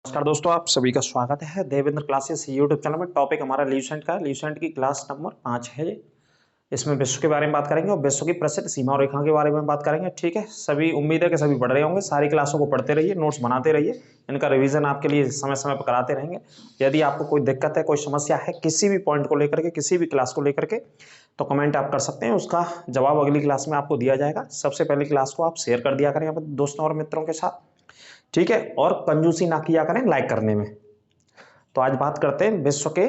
नमस्कार दोस्तों, आप सभी का स्वागत है देवेंद्र क्लासेस यूट्यूब चैनल में। टॉपिक हमारा ल्यूसेंट का, ल्यूसेंट की क्लास नंबर 5 है। इसमें विश्व के बारे में बात करेंगे और विश्व की प्रसिद्ध सीमा रेखा के बारे में बात करेंगे। ठीक है, सभी उम्मीद है कि सभी पढ़ रहे होंगे। सारी क्लासों को पढ़ते रहिए, नोट्स बनाते रहिए, इनका रिवीजन आपके लिए समय समय पर कराते रहेंगे। यदि आपको कोई दिक्कत है, कोई समस्या है किसी भी पॉइंट को लेकर के, किसी भी क्लास को लेकर के, तो कमेंट आप कर सकते हैं। उसका जवाब अगली क्लास में आपको दिया जाएगा। सबसे पहले क्लास को आप शेयर कर दिया करें अपने दोस्तों और मित्रों के साथ, ठीक है, और कंजूसी ना किया करें लाइक करने में। तो आज बात करते हैं विश्व के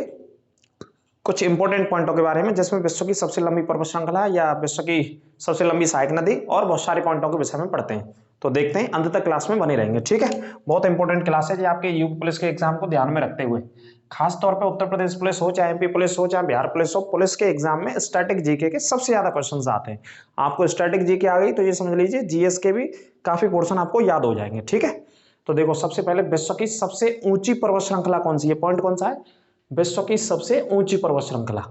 कुछ इंपॉर्टेंट पॉइंटों के बारे में, जिसमें विश्व की सबसे लंबी पर्वत श्रृंखला या विश्व की सबसे लंबी सहायक नदी और बहुत सारे पॉइंटों के विषय में पढ़ते हैं। तो देखते हैं, अंत तक क्लास में बने रहेंगे। ठीक है, बहुत इंपॉर्टेंट क्लास है जी, आपके यूपी पुलिस के एग्जाम को ध्यान में रखते हुए। खास तौर पे उत्तर प्रदेश पुलिस हो, चाहे एमपी पुलिस हो, चाहे बिहार पुलिस हो, पुलिस के एग्जाम में स्टैटिक जीके के सबसे ज्यादा क्वेश्चंस आते हैं। आपको स्टैटिक जीके आ गई तो ये समझ लीजिए जीएस के भी काफी पोर्शन आपको याद हो जाएंगे। ठीक है, तो देखो, सबसे पहले विश्व की सबसे ऊंची पर्वत श्रृंखला कौन सी है? पॉइंट कौन सा है? विश्व की सबसे ऊंची पर्वत श्रृंखला,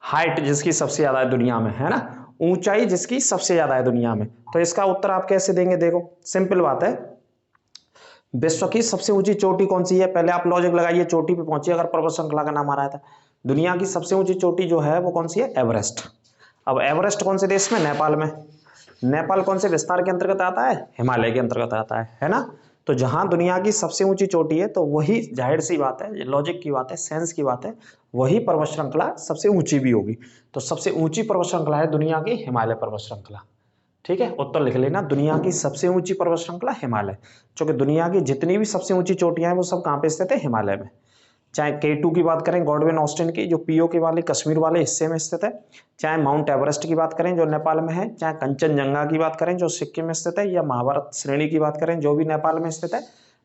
हाइट जिसकी सबसे ज्यादा है दुनिया में, है ना, ऊंचाई जिसकी सबसे ज्यादा है दुनिया में। तो इसका उत्तर आप कैसे देंगे? देखो, सिंपल बात है, विश्व की सबसे ऊंची चोटी कौन सी है? पहले आप लॉजिक लगाइए, चोटी पे पहुंचिए। अगर पर्वत श्रृंखला का नाम आ रहा था, दुनिया की सबसे ऊंची चोटी जो है वो कौन सी है? एवरेस्ट। अब एवरेस्ट कौन से देश में? नेपाल में। नेपाल कौन से विस्तार के अंतर्गत आता है? हिमालय के अंतर्गत आता है ना। तो जहां दुनिया की सबसे ऊंची चोटी है, तो वही जाहिर सी बात है, लॉजिक की बात है, सेंस की बात है, वही पर्वत श्रृंखला सबसे ऊंची भी होगी। तो सबसे ऊंची पर्वत श्रृंखला है दुनिया की हिमालय पर्वत श्रृंखला। ठीक है, उत्तर लिख लेना, दुनिया की सबसे ऊंची पर्वत श्रृंखला हिमालय। क्योंकि दुनिया की जितनी भी सबसे ऊंची चोटियां हैं वो सब कहां पे स्थित है? हिमालय में। चाहे K2 की बात करें, गॉडविन ऑस्टिन की, जो पीओके वाले कश्मीर वाले हिस्से में स्थित है, चाहे माउंट एवरेस्ट की बात करें जो नेपाल में है, चाहे कंचनजंगा की बात करें जो सिक्किम में स्थित है, या महाभारत श्रेणी की बात करें जो भी नेपाल में स्थित है,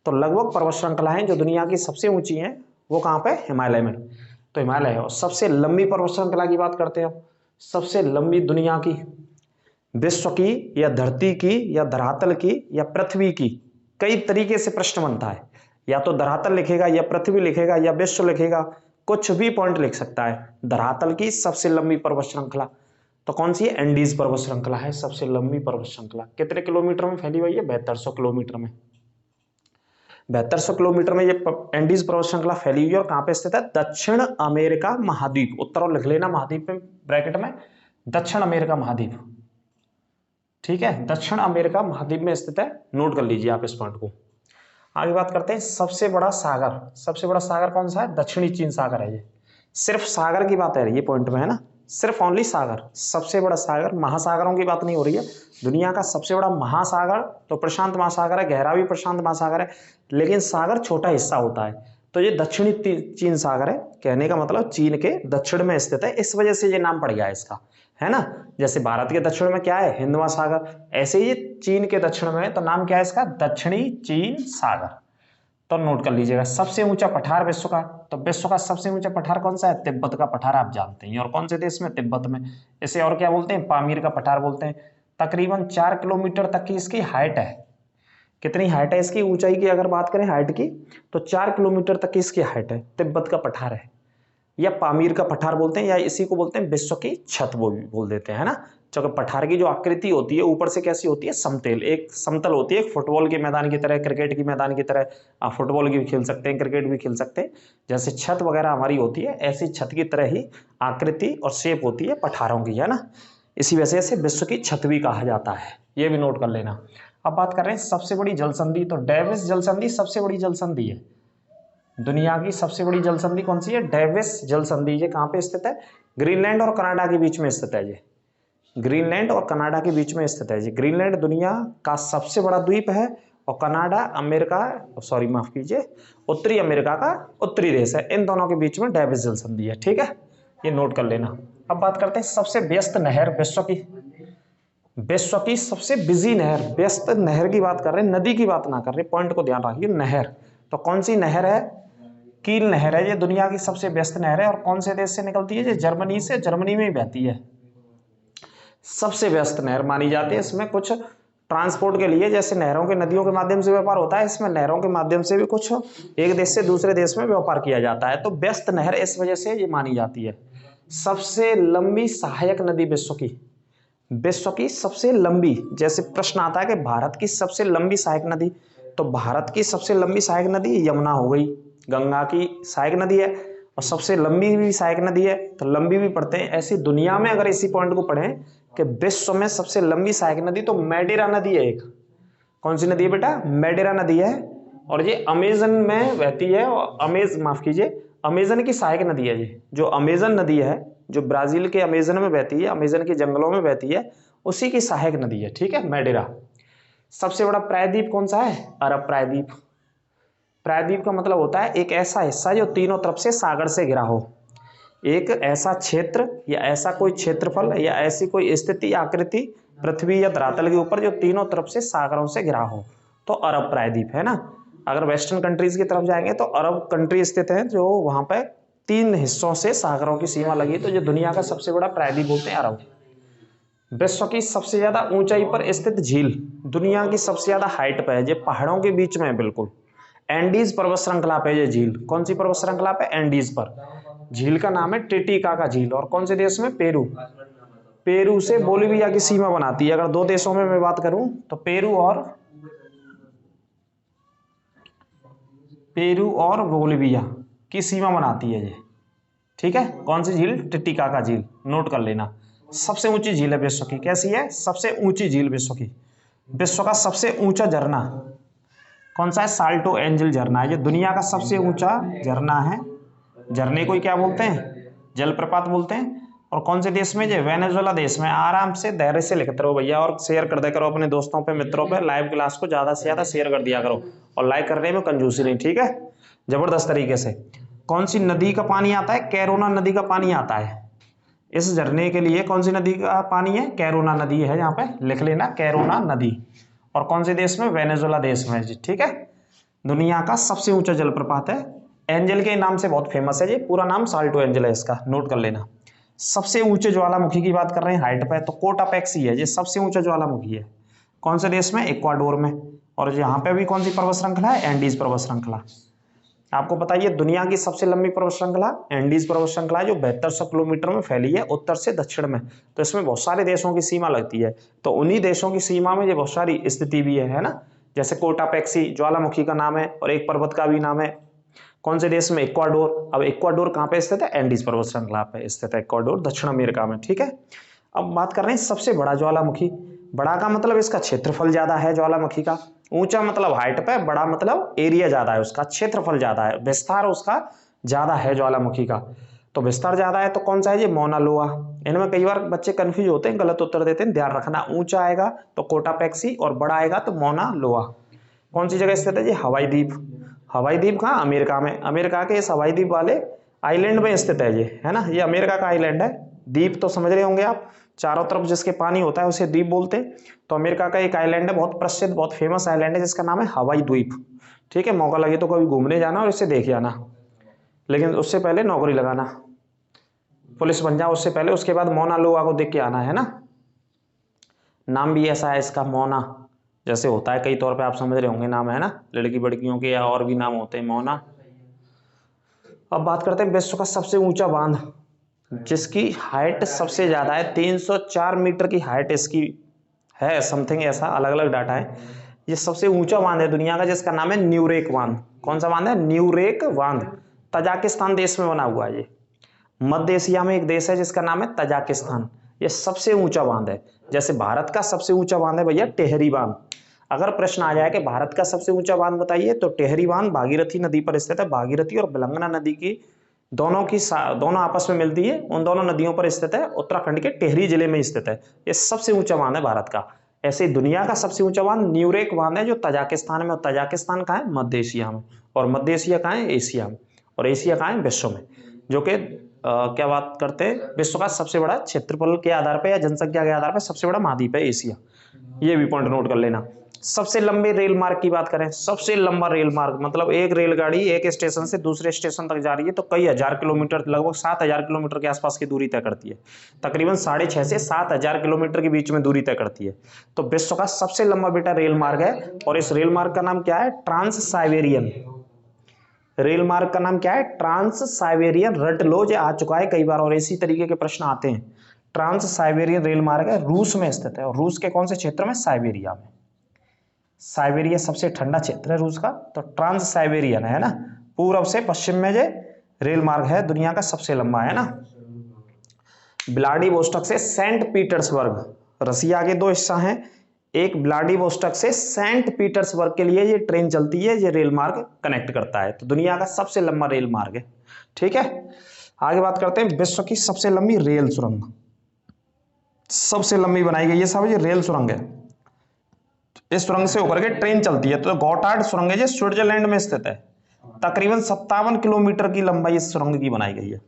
तो लगभग पर्वत श्रृंखलाएं जो दुनिया की सबसे ऊंची हैं वो कहाँ पे? हिमालय में। तो हिमालय है। और सबसे लंबी पर्वत श्रृंखला की बात करते हैं, सबसे लंबी दुनिया की, विश्व की, या धरती की, या धरातल की, या पृथ्वी की। कई तरीके से प्रश्न बनता है, या तो धरातल लिखेगा, या पृथ्वी लिखेगा, या विश्व लिखेगा, कुछ भी पॉइंट लिख सकता है। धरातल की सबसे लंबी पर्वत श्रृंखला तो कौन सी है? एंडीज पर्वत श्रृंखला है सबसे लंबी पर्वत श्रृंखला। कितने किलोमीटर में फैली हुई है? 7200 किलोमीटर में। 7200 किलोमीटर में ये एंडीज पर्वत श्रृंखला फैली हुई है। और कहां पे स्थित है? दक्षिण अमेरिका महाद्वीप। उत्तर और लिख लेना, महाद्वीप में ब्रैकेट में, दक्षिण अमेरिका महाद्वीप। ठीक है, दक्षिण अमेरिका महाद्वीप में स्थित है। नोट कर लीजिए आप इस पॉइंट को। आगे बात करते हैं सबसे बड़ा सागर। सबसे बड़ा सागर कौन सा है? दक्षिणी चीन सागर है। ये सिर्फ सागर की बात है, ये पॉइंट में है ना, सिर्फ ओनली सागर। सबसे बड़ा सागर, महासागरों की बात नहीं हो रही है। दुनिया का सबसे बड़ा महासागर तो प्रशांत महासागर है, गहरा भी प्रशांत महासागर है, लेकिन सागर छोटा हिस्सा होता है। तो ये दक्षिणी चीन सागर है। कहने का मतलब चीन के दक्षिण में स्थित है, इस वजह से ये नाम पड़ गया है इसका, है ना। जैसे भारत के दक्षिण में क्या है? हिंद महासागर, ऐसे ही चीन के दक्षिण में, तो नाम क्या है इसका? दक्षिणी चीन सागर। तो नोट कर लीजिएगा। सबसे ऊंचा पठार विश्व का, तो विश्व का सबसे ऊंचा पठार कौन सा है? तिब्बत का पठार, आप जानते हैं। और कौन से देश में? तिब्बत में। इसे और क्या बोलते हैं? पामीर का पठार बोलते हैं। तकरीबन 4 किलोमीटर तक की इसकी हाइट है। कितनी हाइट है इसकी? ऊंचाई की अगर बात करें हाइट की, तो 4 किलोमीटर तक की इसकी हाइट है। तिब्बत का पठार है, या पामीर का पठार बोलते हैं, या इसी को बोलते हैं विश्व की छत, वो भी बोल देते हैं, है ना। क्योंकि पठार की जो आकृति होती है ऊपर से कैसी होती है? समतल, एक समतल होती है, फुटबॉल के मैदान की तरह, क्रिकेट की मैदान की तरह। आप फुटबॉल की भी खेल सकते हैं, क्रिकेट भी खेल सकते हैं। जैसे छत वगैरह हमारी होती है, ऐसी छत की तरह ही आकृति और शेप होती है पठारों की, है ना। इसी वजह से विश्व की छत भी कहा जाता है, ये भी नोट कर लेना। अब बात कर रहे हैं सबसे बड़ी जल संधि। तो डेविस जल संधि सबसे बड़ी जल संधि है। दुनिया की सबसे बड़ी जल संधि कौन सी है? डेविस जल संधि। ये कहां पे स्थित है? ग्रीनलैंड और कनाडा के बीच में स्थित है। ये ग्रीनलैंड और कनाडा के बीच में स्थित है। ये ग्रीनलैंड दुनिया का सबसे बड़ा द्वीप है, और कनाडा अमेरिका, सॉरी माफ कीजिए, उत्तरी अमेरिका का उत्तरी देश है। इन दोनों के बीच में डेविस जल संधि है। ठीक है, ये नोट कर लेना। अब बात करते हैं सबसे व्यस्त नहर विश्व की। विश्व की सबसे बिजी नहर, व्यस्त नहर की बात कर रहे हैं, नदी की बात ना कर रहे, पॉइंट को ध्यान रखिए। नहर तो कौन सी नहर है? कील नहर है। ये दुनिया की सबसे व्यस्त नहर है। और कौन से देश से निकलती है? ये जर्मनी से, जर्मनी में ही बहती है। सबसे व्यस्त नहर मानी जाती है। इसमें कुछ ट्रांसपोर्ट के लिए, जैसे नहरों के, नदियों के माध्यम से व्यापार होता है, इसमें नहरों के माध्यम से भी कुछ एक देश से दूसरे देश में व्यापार किया जाता है। तो व्यस्त नहर इस वजह से ये मानी जाती है। सबसे लंबी सहायक नदी विश्व की, विश्व की सबसे लंबी, जैसे प्रश्न आता है कि भारत की सबसे लंबी सहायक नदी, तो भारत की सबसे लंबी सहायक नदी यमुना हो गई, गंगा की सहायक नदी है और सबसे लंबी भी सहायक नदी है, तो लंबी भी पढ़ते हैं। ऐसी दुनिया में अगर इसी पॉइंट को पढ़ें कि विश्व में सबसे लंबी सहायक नदी तो मैडेरा नदी है एक। कौन सी नदी है बेटा? मैडेरा नदी है, और ये अमेजन में बहती है, और अमेजन की सहायक नदी है ये। जो अमेजन नदी है, जो ब्राजील के अमेजन में बहती है, अमेजन के जंगलों में बहती है, उसी की सहायक नदी है, ठीक है, मैडेरा। सबसे बड़ा प्रायद्वीप कौन सा है? अरब प्रायद्वीप। प्रायद्वीप का मतलब होता है एक ऐसा हिस्सा जो तीनों तरफ से सागर से घिरा हो। एक ऐसा क्षेत्र या ऐसा कोई क्षेत्रफल या ऐसी कोई स्थिति आकृति पृथ्वी या धरातल के ऊपर जो तीनों तरफ से सागरों से घिरा हो, तो अरब प्रायद्वीप है ना। अगर वेस्टर्न कंट्रीज की तरफ जाएंगे तो अरब कंट्री स्थित है, जो वहां पर 3 हिस्सों से सागरों की सीमा लगी, तो जो दुनिया का सबसे बड़ा प्रायद्वीप बोलते हैं अरब। विश्व की सबसे ज्यादा ऊंचाई पर स्थित झील, दुनिया की सबसे ज्यादा हाइट पे है, ये पहाड़ों के बीच में है बिल्कुल। एंडीज पर्वत श्रृंखला पे ये झील। कौन सी पर्वत श्रृंखला पे? एंडीज पर। झील का नाम है टिटिकाका झील, और कौन से देश में? पेरू। पेरू से बोलिविया की सीमा बनाती है। अगर 2 देशों में मैं बात करूं तो पेरू और बोलिविया की सीमा बनाती है ये, ठीक है। कौन सी झील? टिटिकाका झील, नोट कर लेना। सबसे ऊंची झील है विश्व की। कैसी है? सबसे ऊंची झील विश्व की। विश्व का सबसे ऊंचा झरना कौन सा है? साल्टो एंजल झरना है। ये दुनिया का सबसे ऊंचा झरना है। झरने को ही क्या बोलते हैं? जलप्रपात बोलते हैं। और कौन से देश में? ये वेनेजुएला देश में। आराम से धैर्य से लिखते रहो भैया, और शेयर कर दिया करो अपने दोस्तों पे, मित्रों पे। लाइव क्लास को ज्यादा से ज्यादा शेयर कर दिया करो, और लाइक करने में कंजूसी नहीं, ठीक है, जबरदस्त तरीके से। कौन सी नदी का पानी आता है? कैरोना नदी का पानी आता है इस झरने के लिए। कौन सी नदी का पानी है? कैरोना नदी है, यहाँ पे लिख लेना, कैरोना नदी। और कौन से देश में? वेनेजुएला देश में जी, ठीक है। दुनिया का सबसे ऊंचा जलप्रपात है, एंजल के नाम से बहुत फेमस है जी, पूरा नाम साल्टो एंजल है इसका, नोट कर लेना। सबसे ऊंचे ज्वालामुखी की बात कर रहे हैं हाइट पे, तो कोटापेक्सी है, ये सबसे ऊंचा ज्वालामुखी है। कौन से देश में? इक्वाडोर में। और यहाँ पे भी कौन सी पर्वत श्रृंखला है? एंडीज पर्वत श्रृंखला। आपको पता है दुनिया की सबसे लंबी पर्वत श्रृंखला एंडीज पर्वत श्रृंखला है, जो 7200 किलोमीटर में फैली है उत्तर से दक्षिण में। तो इसमें बहुत सारे देशों की सीमा लगती है, तो उन्हीं देशों की सीमा में ये बहुत सारी स्थिति भी है ना। जैसे कोटापेक्सी ज्वालामुखी का नाम है, और एक पर्वत का भी नाम है। कौन से देश में? इक्वाडोर। अब इक्वाडोर कहाँ पे स्थित है? एंडीज पर्वत श्रृंखला पे स्थित है इक्वाडोर, दक्षिण अमेरिका में, ठीक है। अब बात कर रहे हैं सबसे बड़ा ज्वालामुखी। बड़ा का मतलब इसका क्षेत्रफल ज्यादा है ज्वालामुखी का। ऊंचा मतलब हाइट पे, बड़ा मतलब एरिया ज्यादा है उसका, क्षेत्रफल ज्यादा है, विस्तार उसका ज्यादा है ज्वालामुखी का। तो विस्तार ज्यादा है तो कौन सा है? ये मौना लोआ। इनमें कई बार बच्चे कंफ्यूज होते हैं, गलत उत्तर देते हैं, ध्यान रखना। ऊंचा आएगा तो कोटापेक्सी, और बड़ा आएगा तो मौना लोआ। कौन सी जगह स्थित है? ये हवाई द्वीप। हवाई द्वीप कहाँ? अमेरिका में। अमेरिका के इस हवाई द्वीप वाले आइलैंड में स्थित है ये, है ना। ये अमेरिका का आइलैंड है। द्वीप तो समझ रहे होंगे आप, चारों तरफ जिसके पानी होता है उसे द्वीप बोलते हैं। तो अमेरिका का एक आइलैंड है, बहुत प्रसिद्ध, बहुत फेमस आइलैंड है, जिसका नाम है हवाई द्वीप, ठीक है। मौका लगे तो कभी घूमने जाना और इसे देख आना, लेकिन उससे पहले नौकरी लगाना, पुलिस बन जाओ उससे पहले। उसके बाद मौना लोआ को देख के आना, है ना। नाम भी ऐसा है इसका, मौना, जैसे होता है कई तौर पे, आप समझ रहे होंगे नाम, है ना, लड़की बड़कियों के या और भी नाम होते हैं, मौना। अब बात करते हैं विश्व का सबसे ऊंचा बांध, जिसकी हाइट सबसे ज्यादा है, 304 मीटर की हाइट इसकी है, समथिंग ऐसा, अलग अलग डाटा है। ये सबसे ऊंचा बांध है दुनिया का, जिसका नाम है न्यूरेक बांध। कौन सा बांध है? न्यूरेक बांध। तजाकिस्तान देश में बना हुआ है ये। मध्य एशिया में एक देश है जिसका नाम है तजाकिस्तान। ये सबसे ऊंचा बांध है। जैसे भारत का सबसे ऊंचा बांध है भैया टेहरी बांध। अगर प्रश्न आ जाए कि भारत का सबसे ऊंचा बांध बताइए, तो टेहरी बांध भागीरथी नदी पर स्थित है। भागीरथी और बिलंगना नदी की दोनों आपस में मिलती है, उन दोनों नदियों पर स्थित है, उत्तराखंड के टेहरी जिले में स्थित है। ये सबसे ऊंचा बांध है भारत का। ऐसे दुनिया का सबसे ऊंचा बांध न्यूरेक बांध है, जो तजाकिस्तान में। और तजाकिस्तान कहाँ है? मध्य एशिया में। और मध्य एशिया कहाँ है? एशिया में। और एशिया कहाँ है? विश्व में। जो कि क्या बात करते हैं, विश्व का सबसे बड़ा क्षेत्रफल के आधार पर या जनसंख्या के आधार पर सबसे बड़ा महाद्वीप है एशिया। ये भी पॉइंट नोट कर लेना। सबसे लंबे रेल मार्ग की बात करें, सबसे लंबा रेल मार्ग मतलब एक रेलगाड़ी एक स्टेशन से दूसरे स्टेशन तक जा रही है तो कई हजार किलोमीटर, लगभग 7000 किलोमीटर के आसपास की दूरी तय करती है। तकरीबन 6.5 से 7000 किलोमीटर के बीच में दूरी तय करती है। तो विश्व का सबसे लंबा बेटा रेल मार्ग है। और इस रेल मार्ग का नाम क्या है? Trans Siberian. रेल मार्ग का नाम क्या है? Trans Siberian. रट लो, जो आ चुका है कई बार और इसी तरीके के प्रश्न आते हैं। ट्रांस साइबेरियन रेल मार्ग है, रूस में स्थित है। और रूस के कौन से क्षेत्र में? साइबेरिया में। साइबेरिया सबसे ठंडा क्षेत्र है रूस का, तो ट्रांस साइबेरियन है ना, पूर्व से पश्चिम में जो रेल मार्ग है दुनिया का सबसे लंबा है ना। व्लादिवोस्टॉक से सेंट पीटर्सबर्ग, रसिया के दो हिस्सा हैं, एक व्लादिवोस्टॉक से सेंट पीटर्सबर्ग के लिए ये ट्रेन चलती है, ये रेल मार्ग कनेक्ट करता है, तो दुनिया का सबसे लंबा रेल मार्ग है। ठीक है, आगे बात करते हैं विश्व की सबसे लंबी रेल सुरंग, सबसे लंबी बनाई गई है साहब ये रेल सुरंग है, इस सुरंग से होकर के ट्रेन चलती है, तो गोटार्ड सुरंग है, जो स्विट्जरलैंड में स्थित है, तकरीबन 57 किलोमीटर की लंबाई इस सुरंग की बनाई गई है।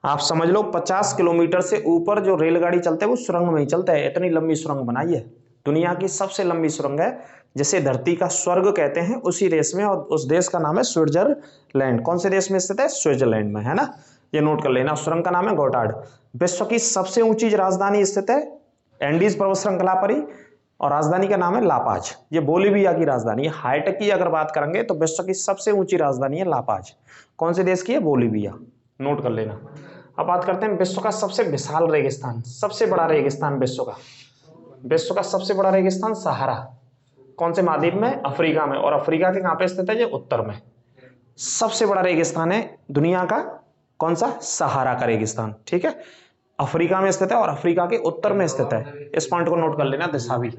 आप समझ लो 50 किलोमीटर से ऊपर जो रेलगाड़ी चलते हैं वो सुरंग में ही चलते हैं, इतनी लंबी सुरंग बनाई है, दुनिया की सबसे लंबी सुरंग है, जिसे धरती का स्वर्ग कहते हैं, उसी देश में, और उस देश का नाम है स्विट्जरलैंड। कौन से देश में स्थित है? स्विट्जरलैंड में, है ना, ये नोट कर लेना। सुरंग का नाम है गोटार्ड। विश्व की सबसे ऊंची राजधानी स्थित है एंडीज पर्वत श्रृंखला पर ही, और राजधानी का नाम है लापाज, ये बोलीविया की राजधानी है। हाइट की अगर बात करेंगे तो विश्व की सबसे ऊंची राजधानी है लापाज, कौन से देश की है? बोलीविया, नोट कर लेना। अब बात करते हैं विश्व का सबसे विशाल रेगिस्तान, सबसे बड़ा रेगिस्तान विश्व का, विश्व का सबसे बड़ा रेगिस्तान सहारा, कौन से महाद्वीप में? अफ्रीका में, और अफ्रीका के कहां पे स्थित है? ये उत्तर में। सबसे बड़ा रेगिस्तान है दुनिया का, कौन सा? सहारा का रेगिस्तान। ठीक है, अफ्रीका में स्थित है और अफ्रीका के उत्तर में स्थित है, इस पॉइंट को नोट कर लेना, दिशा भी।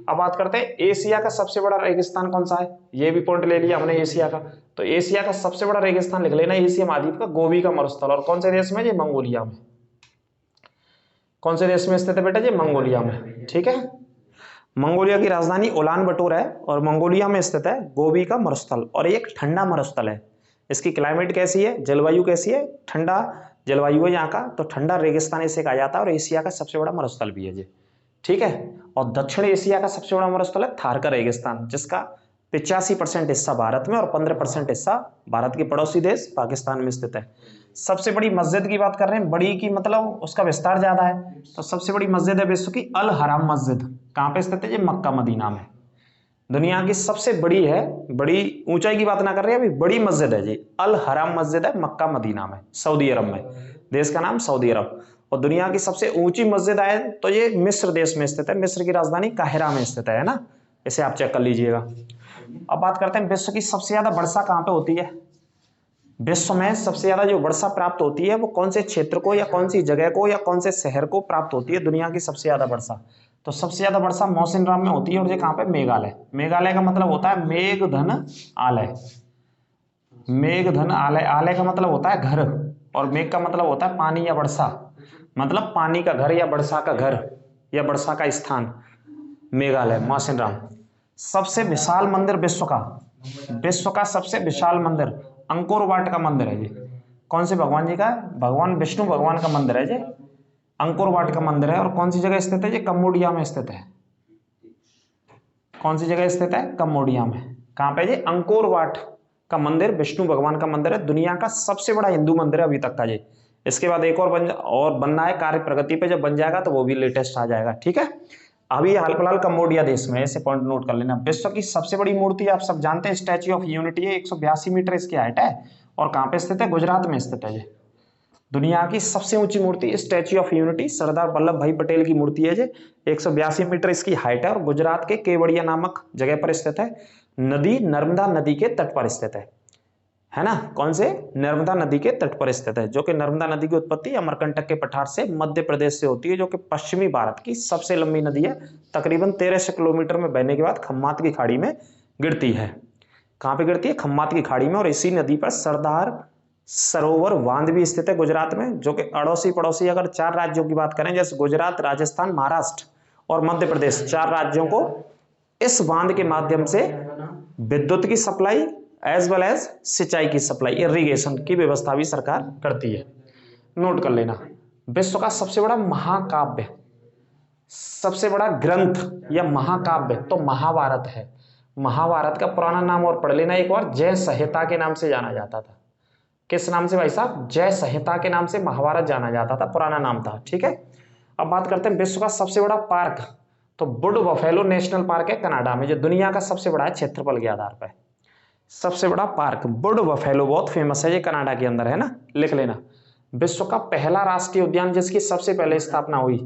अब बात करते हैं एशिया का सबसे बड़ा रेगिस्तान कौन सा है, ये भी पॉइंट ले लिया हमने एशिया का, तो एशिया का सबसे बड़ा रेगिस्तान लिख लेना एशिया महाद्वीप का, गोबी का मरुस्थल, और कौन से देश में? ये मंगोलिया में। कौन से देश में स्थित है बेटा? ये मंगोलिया में। ठीक है, मंगोलिया की राजधानी उलान बटोर है, और मंगोलिया में स्थित है गोबी का मरुस्थल, और एक ठंडा मरुस्थल है। इसकी क्लाइमेट कैसी है, जलवायु कैसी है? ठंडा जलवायु है यहाँ का, तो ठंडा रेगिस्तान इसे कहा जाता है, और एशिया का सबसे बड़ा मरुस्थल भी है ये। ठीक है, और दक्षिण एशिया का सबसे बड़ा मरुस्थल है थार का रेगिस्तान, जिसका 85% हिस्सा भारत में और 15% हिस्सा भारत के पड़ोसी देश पाकिस्तान में स्थित है। सबसे बड़ी मस्जिद की बात कर रहे हैं, बड़ी की मतलब उसका विस्तार ज्यादा है, तो सबसे बड़ी मस्जिद है विश्व की अल हराम मस्जिद, कहाँ पे स्थित है? ये मक्का मदीना में, दुनिया की सबसे बड़ी है, बड़ी ऊंचाई की बात ना कर रहे हैं अभी, बड़ी मस्जिद है जी, अल हराम मस्जिद है मक्का मदीना में, सऊदी अरब में, देश का नाम सऊदी अरब। और दुनिया की सबसे ऊंची मस्जिद है तो ये मिस्र देश में स्थित है, मिस्र की राजधानी काहिरा में स्थित है ना, इसे आप चेक कर लीजिएगा। अब बात करते हैं विश्व की सबसे ज्यादा वर्षा कहाँ पे होती है, विश्व में सबसे ज्यादा जो वर्षा प्राप्त होती है वो कौन से क्षेत्र को, या कौन सी जगह को, या कौन से शहर को प्राप्त होती है दुनिया की सबसे ज्यादा वर्षा? तो सबसे ज्यादा वर्षा मौसिनराम में होती है, और ये कहाँ पे? मेघालय। मेघालय का मतलब होता है मेघधन आलय, मेघधन आलय, आलय का मतलब होता है घर, और मेघ का मतलब होता है पानी या वर्षा, मतलब पानी का घर या वर्षा का घर या वर्षा का स्थान, मेघालय, मौसिनराम। सबसे विशाल मंदिर विश्व का, विश्व का सबसे विशाल मंदिर अंकोर वाट का मंदिर है जी, कौन से भगवान जी का? भगवान विष्णु भगवान का मंदिर है जी, अंकोर वाट का मंदिर है, और कौन सी जगह स्थित है? ये कंबोडिया में स्थित है। कौन सी जगह स्थित है? कंबोडिया में। कहां पे? ये अंकोर वाट का मंदिर विष्णु भगवान का मंदिर है, दुनिया का सबसे बड़ा हिंदू मंदिर है अभी तक का ये। इसके बाद एक और बनना है, कार्य प्रगति पे जब बन जाएगा तो वो भी लेटेस्ट आ जाएगा। ठीक है, अभी हाल फिलहाल कंबोडिया देश में, ऐसे पॉइंट नोट कर लेना। विश्व की सबसे बड़ी मूर्ति आप सब जानते हैं स्टैच्यू ऑफ यूनिटी है, 182 मीटर इसकी हाइट है, और कहां पे स्थित है? गुजरात में स्थित है ये। दुनिया की सबसे ऊंची मूर्ति statue of unity Sardar Vallabh भाई पटेल की मूर्ति है, 182 मीटर इसकी हाइट है, और गुजरात के केवड़िया नामक जगह पर स्थित है, नदी नर्मदा नदी के तट पर स्थित है ना, कौन से? नर्मदा नदी के तट पर स्थित है, जो कि नर्मदा नदी की उत्पत्ति अमरकंटक के पठार से मध्य प्रदेश से होती है, जो कि पश्चिमी भारत की सबसे लंबी नदी है, तकरीबन 1300 किलोमीटर में बहने के बाद खम्मात की खाड़ी में गिरती है। कहाँ पे गिरती है? खम्मात की खाड़ी में, और इसी नदी पर सरदार सरोवर बांध भी स्थित है गुजरात में, जो कि अड़ोसी पड़ोसी अगर 4 राज्यों की बात करें, जैसे गुजरात, राजस्थान, महाराष्ट्र और मध्य प्रदेश, 4 राज्यों को इस बांध के माध्यम से विद्युत की सप्लाई एज वेल एज सिंचाई की सप्लाई, इरिगेशन की व्यवस्था भी सरकार करती है, नोट कर लेना। विश्व का सबसे बड़ा महाकाव्य, सबसे बड़ा ग्रंथ या महाकाव्य तो महाभारत है। महाभारत का पुराना नाम और पढ़ लेना एक बार, जय संहिता के नाम से जाना जाता था। किस नाम से भाई साहब? जय संहिता के नाम से महाभारत जाना जाता था, पुराना नाम था। ठीक है, अब बात करते हैं विश्व का सबसे बड़ा पार्क, तो वुड बफेलो नेशनल पार्क है कनाडा में, जो दुनिया का सबसे बड़ा है क्षेत्रफल के आधार पर। सबसे बड़ा पार्क वुड बफेलो, बहुत फेमस है ये, कनाडा के अंदर है ना, लिख लेना। विश्व का पहला राष्ट्रीय उद्यान जिसकी सबसे पहले स्थापना हुई,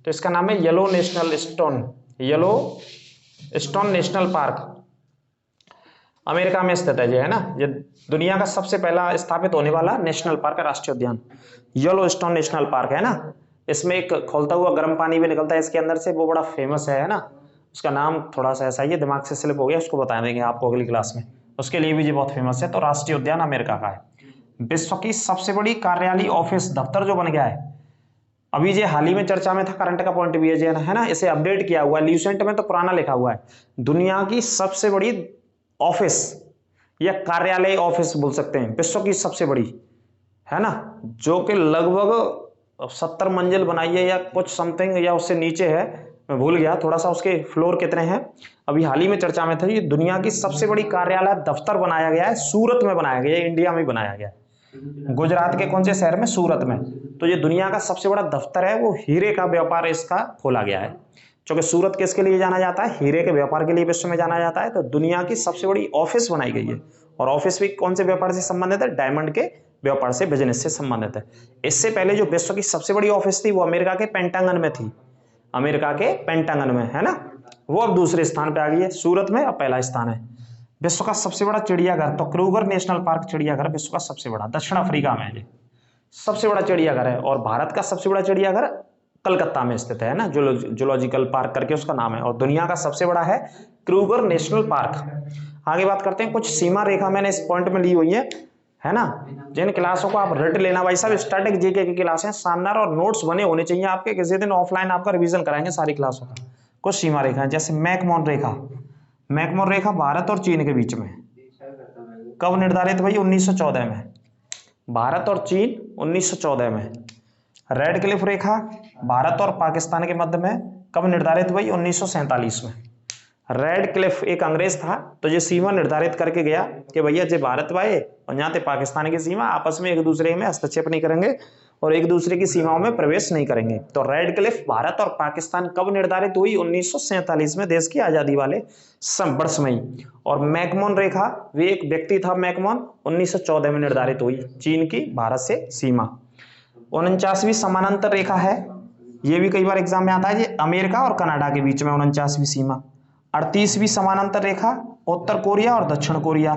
तो इसका नाम है yellow stone national park, America में स्थित है, ये है ना, ये दुनिया का सबसे पहला स्थापित होने वाला नेशनल पार्क है, राष्ट्रीय उद्यान, येलोस्टोन नेशनल पार्क है ना। इसमें एक खौलता हुआ गर्म पानी भी निकलता है इसके अंदर से, वो बड़ा फेमस है ना। उसका नाम थोड़ा सा ऐसा ही है, दिमाग से स्लिप हो गया, उसको बता देंगे आपको अगली क्लास में। उसके लिए भी ये बहुत फेमस है। तो राष्ट्रीय उद्यान अमेरिका का है। विश्व की सबसे बड़ी कार्यालय ऑफिस दफ्तर जो बन गया है, अभी ये हाल ही में चर्चा में था, करंट का पॉइंट भी है ना, इसे अपडेट किया हुआ है। ल्यूसेंट में तो पुराना लिखा हुआ है। दुनिया की सबसे बड़ी ऑफिस या कार्यालय ऑफिस बोल सकते हैं, विश्व की सबसे बड़ी, है ना, जो कि लगभग 70 मंजिल बनाई है या कुछ समथिंग, या उससे नीचे है, मैं भूल गया थोड़ा सा उसके फ्लोर कितने हैं। अभी हाल ही में चर्चा में था, ये दुनिया की सबसे बड़ी कार्यालय दफ्तर बनाया गया है, सूरत में बनाया गया है, इंडिया में बनाया गया है, गुजरात के कौन से शहर में, सूरत में। तो ये दुनिया का सबसे बड़ा दफ्तर है, वो हीरे का व्यापार इसका खोला गया है। क्योंकि सूरत किसके लिए जाना जाता है, हीरे के व्यापार के लिए विश्व में जाना जाता है। तो दुनिया की सबसे बड़ी ऑफिस बनाई गई है, और ऑफिस भी कौन से व्यापार से संबंधित है, डायमंड के व्यापार से, बिजनेस से संबंधित है। इससे पहले जो विश्व की सबसे बड़ी ऑफिस थी वो अमेरिका के पेंटागन में थी, अमेरिका के पेंटागन में, है ना। वो अब दूसरे स्थान पे आ गई है, सूरत में अब पहला स्थान है। विश्व का सबसे बड़ा चिड़ियाघर, तो क्रूगर नेशनल पार्क चिड़ियाघर विश्व का सबसे बड़ा, दक्षिण अफ्रीका में है, सबसे बड़ा चिड़ियाघर है। और भारत का सबसे बड़ा चिड़ियाघर कलकत्ता में स्थित है ना, जूलॉजिकल पार्क करके उसका नाम है। और दुनिया का सबसे बड़ा है क्रूगर नेशनल पार्क। आगे बात करते हैं, कुछ सीमा रेखा मैंने इस पॉइंट में ली हुई है ना। जिन क्लासों को आप रट लेना भाई साहब, स्टैटिक जीके की क्लास है, शानदार, और नोट्स बने होने चाहिए आपके। किसी दिन ऑफलाइन आपका रिवीजन कराएंगे सारी क्लासों का। कुछ सीमा रेखा है, जैसे मैकमोहन रेखा, मैकमोहन रेखा भारत और चीन के बीच में कब निर्धारित हुई, 1914 में, भारत और चीन 1914 में। रेड क्लिफ रेखा भारत और पाकिस्तान के मध्य में कब निर्धारित हुई, 1947 में। रेड क्लिफ एक अंग्रेज था, तो ये सीमा निर्धारित करके गया कि भैया जे भारत वाले और यहाँ पाकिस्तान की सीमा आपस में एक दूसरे में हस्तक्षेप नहीं करेंगे और एक दूसरे की सीमाओं में प्रवेश नहीं करेंगे। तो रेड क्लिफ भारत और पाकिस्तान कब निर्धारित हुई, 1947 में, देश की आजादी वाले वर्ष में। और मैकमोहन रेखा, वे एक व्यक्ति था मैकमोहन, 1914 में निर्धारित हुई, चीन की भारत से सीमा। 49वीं समानांतर रेखा है, ये भी कई बार एग्जाम में आता है, ये अमेरिका और कनाडा के बीच में 49वीं सीमा। 38वीं समानांतर रेखा उत्तर कोरिया और दक्षिण कोरिया,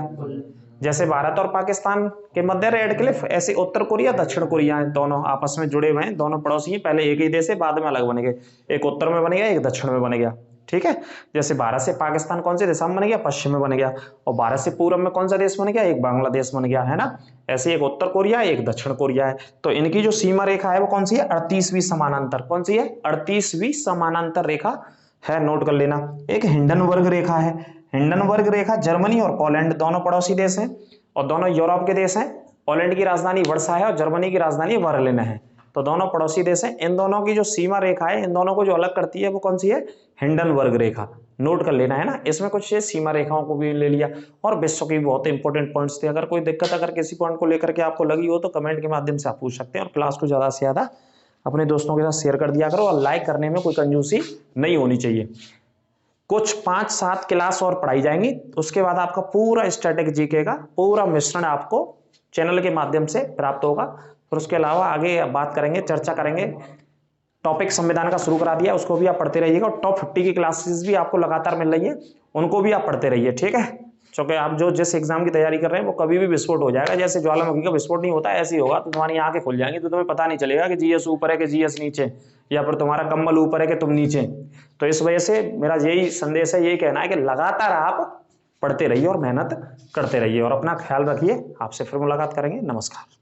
जैसे भारत और पाकिस्तान के मध्य रेड क्लिफ, ऐसे उत्तर कोरिया दक्षिण कोरिया है, दोनों आपस में जुड़े हुए हैं, दोनों पड़ोसी हैं, पहले एक ही देश है, बाद में अलग बने गए, एक उत्तर में बने गया, एक दक्षिण में बने गया, ठीक है। जैसे भारत से पाकिस्तान कौन से दिशा में बन गया, पश्चिम में बन गया, और भारत से पूर्व में कौन सा देश बन गया, एक बांग्लादेश बन गया, है ना। ऐसे एक उत्तर कोरिया, एक दक्षिण कोरिया है। तो इनकी जो सीमा रेखा है वो कौन सी है, 38वीं समानांतर, कौन सी है, 38वीं समानांतर रेखा है, नोट कर लेना। एक हिंडनबर्ग रेखा है, हिंडनबर्ग रेखा जर्मनी और पोलैंड दोनों पड़ोसी देश हैं, और दोनों यूरोप के देश हैं। पोलैंड की राजधानी वर्सा है और जर्मनी की राजधानी बर्लिन है, तो दोनों पड़ोसी देश हैं। इन दोनों की जो सीमा रेखा है, इन दोनों को जो अलग करती है वो कौन सी है, हिंडनबर्ग रेखा, नोट कर लेना, है ना। इसमें कुछ सीमा रेखाओं को भी ले लिया, और विश्व की बहुत इंपॉर्टेंट पॉइंट्स थे। अगर कोई दिक्कत अगर किसी पॉइंट को लेकर के आपको लगी हो तो कमेंट के माध्यम से आप पूछ सकते हैं, और क्लास को ज्यादा से ज्यादा अपने दोस्तों के साथ शेयर कर दिया करो, और लाइक करने में कोई कंजूसी नहीं होनी चाहिए। कुछ 5-7 क्लास और पढ़ाई जाएंगी, उसके बाद आपका पूरा स्टैटिक जीके का पूरा मिश्रण आपको चैनल के माध्यम से प्राप्त होगा। और उसके अलावा आगे बात करेंगे, चर्चा करेंगे, टॉपिक संविधान का शुरू करा दिया, उसको भी आप पढ़ते रहिएगा। और टॉप 50 की क्लासेस भी आपको लगातार मिल रही है, उनको भी आप पढ़ते रहिए, ठीक है। क्योंकि आप जो जिस एग्जाम की तैयारी कर रहे हैं वो कभी भी विस्फोट हो जाएगा, जैसे ज्वालामुखी का विस्फोट नहीं होता, ऐसे ही होगा। तो तुम्हारी आंखें खुल जाएंगी, तो तुम्हें पता नहीं चलेगा कि जीएस ऊपर है कि जीएस नीचे, या फिर तुम्हारा कम्बल ऊपर है कि तुम नीचे। तो इस वजह से मेरा यही संदेश है, यही कहना है कि लगातार आप पढ़ते रहिए और मेहनत करते रहिए, और अपना ख्याल रखिए। आपसे फिर मुलाकात करेंगे, नमस्कार।